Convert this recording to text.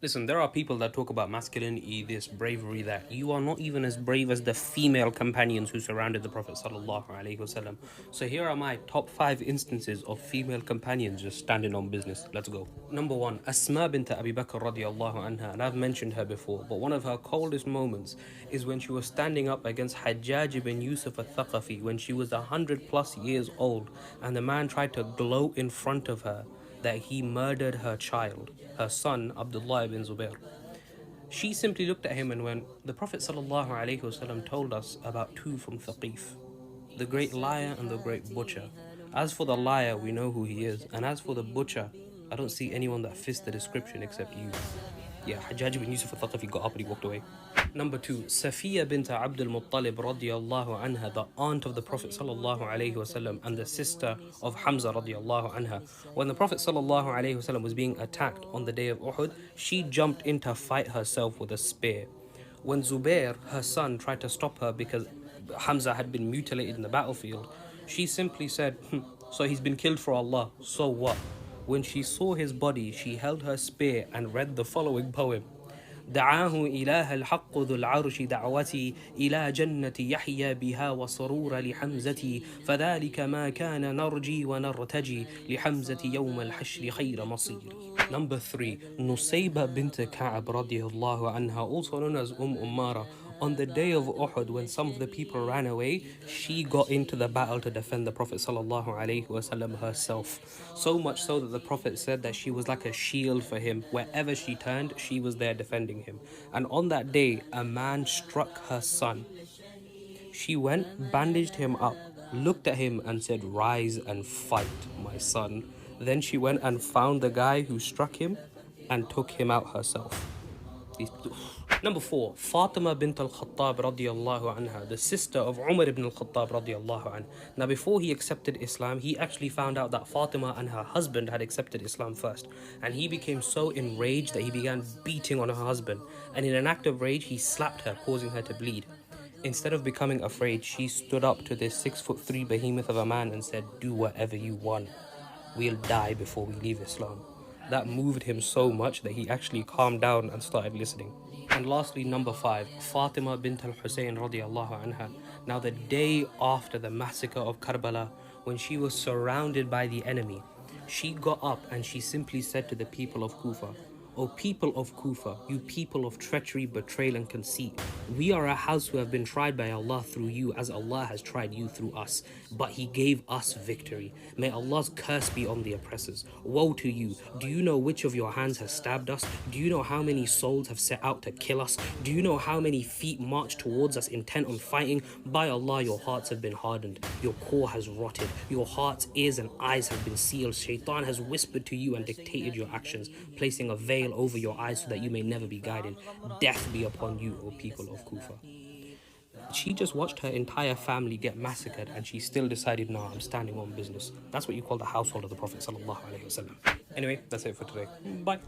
Listen, there are people that talk about masculinity, this bravery, that you are not even as brave as the female companions who surrounded the Prophet sallallahu alaihi wasallam. So here are my top 5 instances of female companions just standing on business. Let's go. Number 1, Asma bint Abi Bakr radiallahu anha, and I've mentioned her before, but one of her coldest moments is when she was standing up against Hajjaj ibn Yusuf al-Thaqafi when she was 100 plus years old, and the man tried to gloat in front of her that he murdered her child, her son Abdullah ibn Zubair. She simply looked at him and went, the Prophet ﷺ told us about two from Thaqif, the great liar and the great butcher. As for the liar, we know who he is, and as for the butcher, I don't see anyone that fits the description except you. Yeah, Hajjaj ibn Yusuf al-Thaqafi got up and he walked away. Number 2, Safiya bint Abdul Muttalib radiyallahu anha, the aunt of the Prophet sallallahu alaihi wasallam and the sister of Hamza radiyallahu anha. When the Prophet sallallahu alaihi wasallam was being attacked on the day of Uhud, she jumped in to fight herself with a spear. When Zubair, her son, tried to stop her because Hamza had been mutilated in the battlefield, she simply said, so he's been killed for Allah, so what? When she saw his body, she held her spear and read the following poem. دعاه إله الحق ذو العرش دعوتي إلى جنة يحيى بها وسرور لحمزتي فذلك ما كان نرجي ونرتجي لحمزة يوم الحشر خير مصيري. Number 3, Nusayba bint Ka'ab radiallahu anha, also known as Ummara. On the day of Uhud, when some of the people ran away, she got into the battle to defend the Prophet sallallahu alaihi wasallam herself. So much so that the Prophet said that she was like a shield for him. Wherever she turned, she was there defending him. And on that day, a man struck her son. She went, bandaged him up, looked at him and said, rise and fight, my son. Then she went and found the guy who struck him and took him out herself. Number 4, Fatima bint al-Khattab radiallahu anha, the sister of Umar ibn al-Khattab radiallahu anha. Now before he accepted Islam, he actually found out that Fatima and her husband had accepted Islam first. And he became so enraged that he began beating on her husband. And in an act of rage, he slapped her, causing her to bleed. Instead of becoming afraid, she stood up to this 6'3" behemoth of a man and said, do whatever you want. We'll die before we leave Islam. That moved him so much that he actually calmed down and started listening. And lastly, number 5, Fatima bint al-Husayn radiallahu anha. Now the day after the massacre of Karbala, when she was surrounded by the enemy, she got up and she simply said to the people of Kufa, O people of Kufa, you people of treachery, betrayal and conceit, we are a house who have been tried by Allah through you as Allah has tried you through us, but He gave us victory. May Allah's curse be on the oppressors. Woe to you! Do you know which of your hands has stabbed us? Do you know how many souls have set out to kill us? Do you know how many feet march towards us intent on fighting? By Allah, your hearts have been hardened, your core has rotted, your heart's ears and eyes have been sealed. Shaitan has whispered to you and dictated your actions, placing a veil over your eyes so that you may never be guided. Death be upon you, O people of Kufa. She just watched her entire family get massacred and she still decided, no, I'm standing on business. That's what you call the household of the Prophet sallallahu alaihi wasallam. Anyway, that's it for today. Bye.